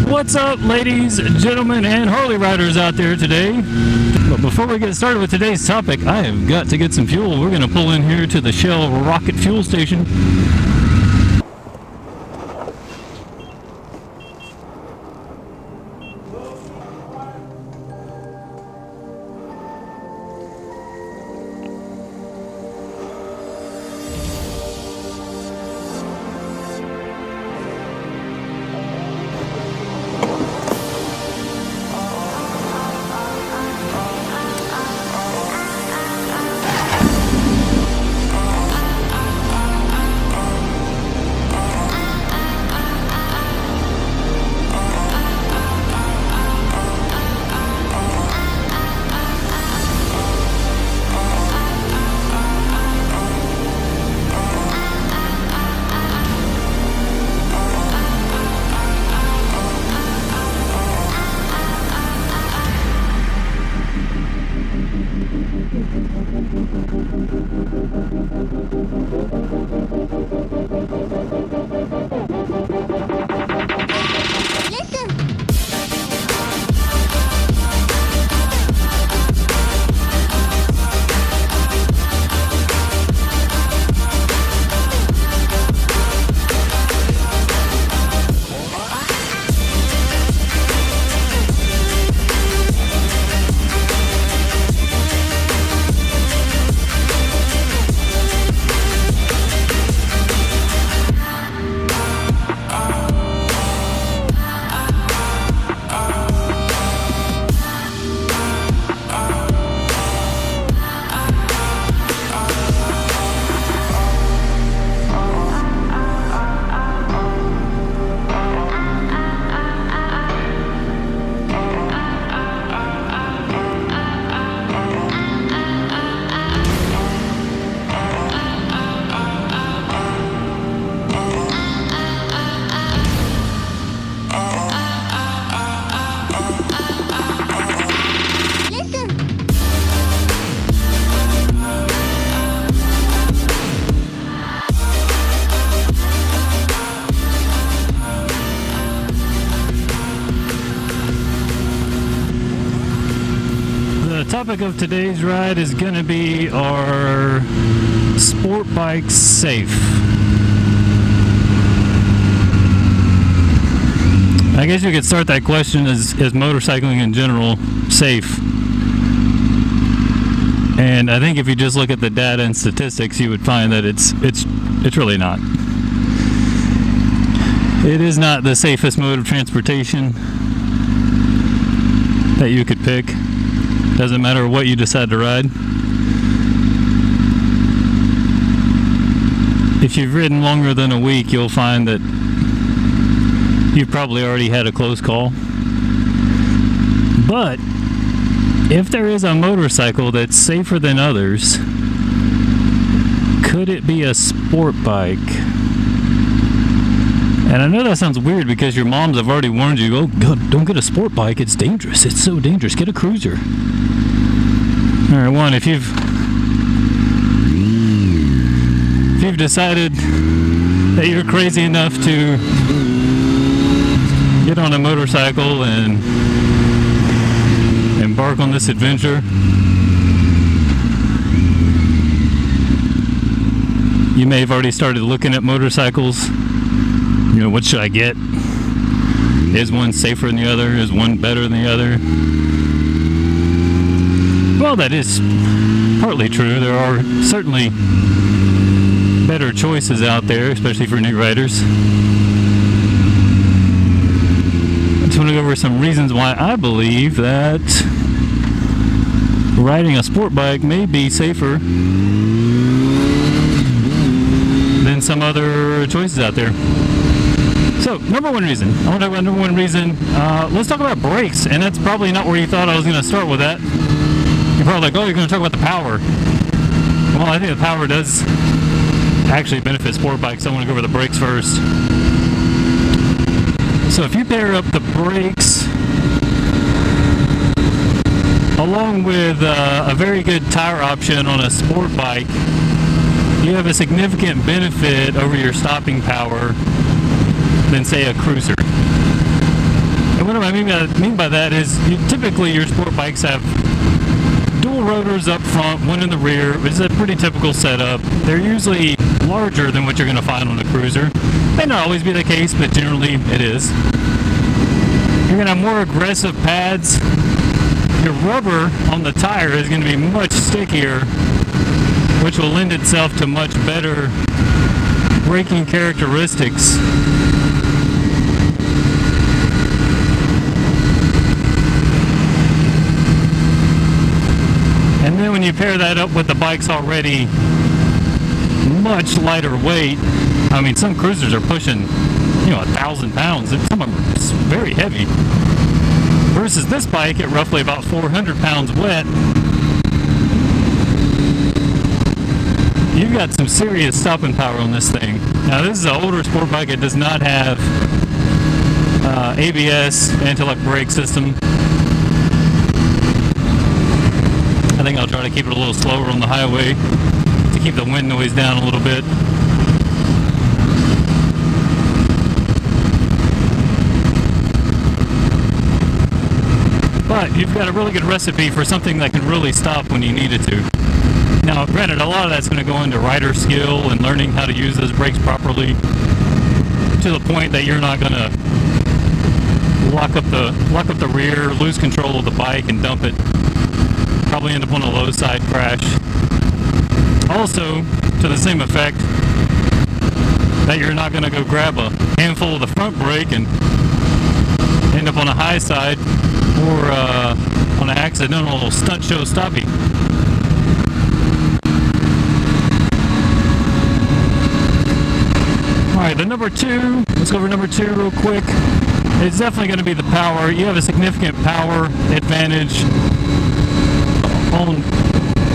What's up, ladies, gentlemen, and Harley riders out there today? But before we get started with today's topic, I have got to get some fuel. We're going to pull in here to the Shell Rocket Fuel Station. The topic of today's ride is going to be our sport bikes safe. I guess you could start that question as motorcycling in general safe? And I think if you just look at the data and statistics, you would find that it's really not. It is not the safest mode of transportation that you could pick. Doesn't matter what you decide to ride. If you've ridden longer than a week, you'll find that you've probably already had a close call. But if there is a motorcycle that's safer than others, could it be a sport bike? And I know that sounds weird because your moms have already warned you, oh God, don't get a sport bike, it's dangerous, it's so dangerous, get a cruiser. Alright, one, if you've decided that you're crazy enough to get on a motorcycle and embark on this adventure, you may have already started looking at motorcycles. You know, what should I get? Is one safer than the other? Is one better than the other? Well, that is partly true. There are certainly better choices out there, especially for new riders. I just want to go over some reasons why I believe that riding a sport bike may be safer than some other choices out there. So, number one reason. I want to talk about number one reason. Let's talk about brakes, and that's probably not where you thought I was going to start with that. You're probably like, oh, you're going to talk about the power. Well, I think the power does actually benefit sport bikes. I want to go over the brakes first. So if you pair up the brakes along with a very good tire option on a sport bike, you have a significant benefit over your stopping power than, say, a cruiser. what I mean by that is typically your sport bikes have dual rotors up front, one in the rear. It's a pretty typical setup. They're usually larger than what you're going to find on a cruiser. May not always be the case, but generally it is. You're going to have more aggressive pads. Your rubber on the tire is going to be much stickier, which will lend itself to much better braking characteristics. And then when you pair that up with the bike's already much lighter weight, I mean, some cruisers are pushing, 1,000 pounds, and some of them are very heavy. Versus this bike at roughly about 400 pounds wet, you've got some serious stopping power on this thing. Now, this is an older sport bike. It does not have ABS, anti-lock brake system. I think I'll try to keep it a little slower on the highway to keep the wind noise down a little bit. But you've got a really good recipe for something that can really stop when you need it to. Now, granted, a lot of that's going to go into rider skill and learning how to use those brakes properly to the point that you're not going to lock up the rear, lose control of the bike, and dump it. Probably end up on a low side crash. Also, to the same effect, that you're not going to go grab a handful of the front brake and end up on a high side or on an accidental stunt show stoppie. Alright, the number two, let's go over number two real quick. It's definitely going to be the power. You have a significant power advantage on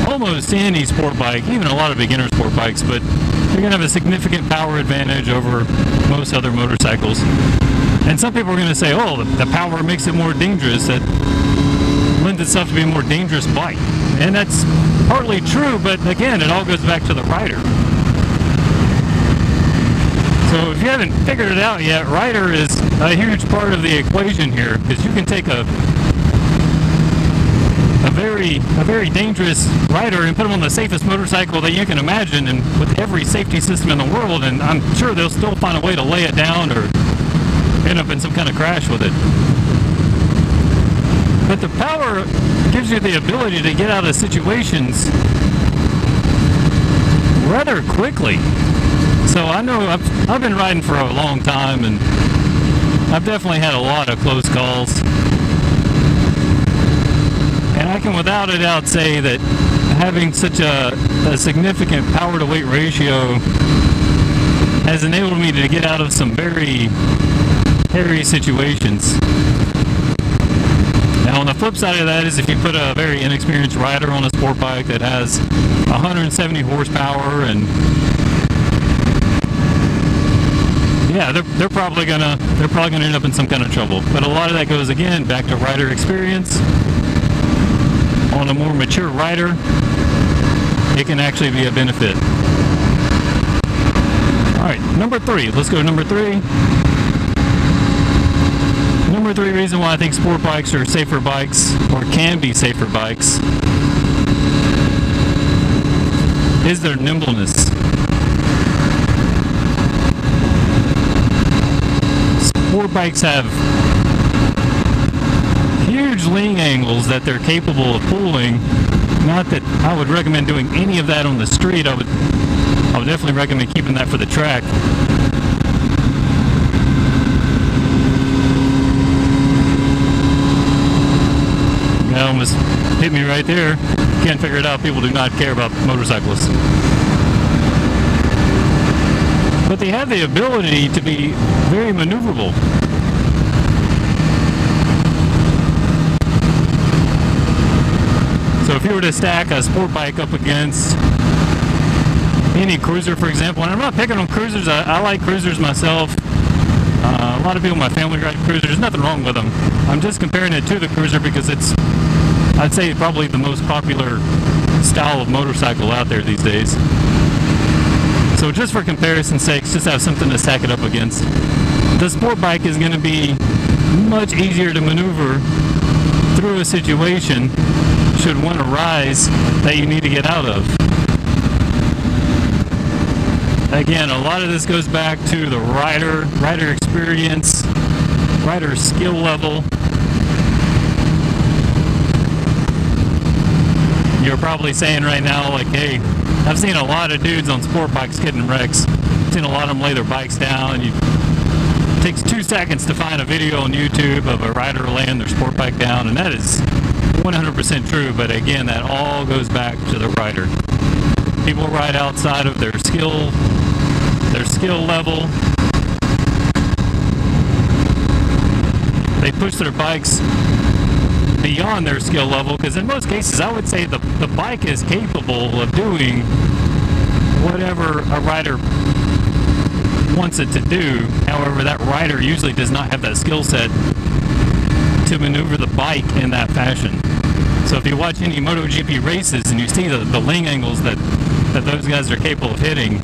almost any sport bike, even a lot of beginner sport bikes, but you're going to have a significant power advantage over most other motorcycles. And some people are going to say, oh, the power makes it more dangerous. That lends itself to be a more dangerous bike. And that's partly true, but again, it all goes back to the rider. So if you haven't figured it out yet, rider is a huge part of the equation here, because you can take a very dangerous rider and put them on the safest motorcycle that you can imagine, and with every safety system in the world, and I'm sure they'll still find a way to lay it down or end up in some kind of crash with it. But the power gives you the ability to get out of situations rather quickly. So I know I've been riding for a long time, and I've definitely had a lot of close calls. And I can without a doubt say that having such a significant power to weight ratio has enabled me to get out of some very hairy situations. Now on the flip side of that is if you put a very inexperienced rider on a sport bike that has 170 horsepower, and yeah, they're probably gonna end up in some kind of trouble. But a lot of that goes again back to rider experience. On a more mature rider, it can actually be a benefit. Alright, number three. Let's go to number three. Number three reason why I think sport bikes are safer bikes, or can be safer bikes, is their nimbleness. Sport bikes have huge lean angles that they're capable of pulling. Not that I would recommend doing any of that on the street. I would definitely recommend keeping that for the track. That almost hit me right there. Can't figure it out. People do not care about motorcyclists. But they have the ability to be very maneuverable. So if you were to stack a sport bike up against any cruiser, for example, and I'm not picking on cruisers, I like cruisers myself. A lot of people in my family ride cruisers. There's nothing wrong with them. I'm just comparing it to the cruiser because it's, I'd say, probably the most popular style of motorcycle out there these days. So just for comparison's sake, just have something to stack it up against. The sport bike is going to be much easier to maneuver through a situation should one arise that you need to get out of. Again, a lot of this goes back to the rider experience, rider skill level. You're probably saying right now, like, hey, I've seen a lot of dudes on sport bikes getting wrecks. I've seen a lot of them lay their bikes down, and it takes 2 seconds to find a video on YouTube of a rider laying their sport bike down, and that is 100% true. But again, that all goes back to the rider. People ride outside of their skill level. They push their bikes beyond their skill level, because in most cases I would say the bike is capable of doing whatever a rider wants it to do. However, that rider usually does not have that skill set to maneuver the bike in that fashion. So if you watch any MotoGP races and you see the ling angles that those guys are capable of hitting,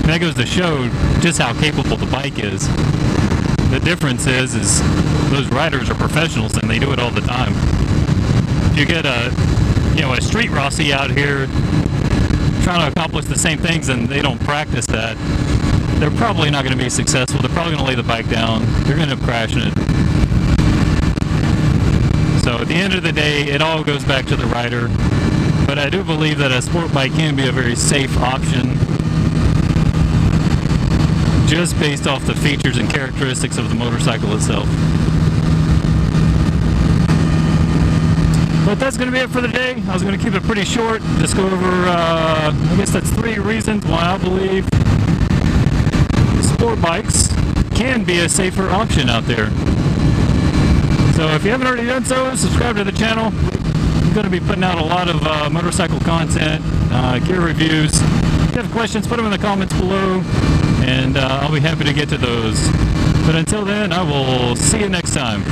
that goes to show just how capable the bike is. The difference is those riders are professionals and they do it all the time. If you get a street Rossi out here trying to accomplish the same things and they don't practice that, they're probably not going to be successful. They're probably going to lay the bike down. They're going to end up crashing it. So at the end of the day, it all goes back to the rider. But I do believe that a sport bike can be a very safe option, just based off the features and characteristics of the motorcycle itself. But that's going to be it for the day. I was going to keep it pretty short, just go over, I guess that's 3 reasons why I believe sport bikes can be a safer option out there. So if you haven't already done so, subscribe to the channel. I'm going to be putting out a lot of motorcycle content, gear reviews. If you have questions, put them in the comments below, and I'll be happy to get to those. But until then, I will see you next time.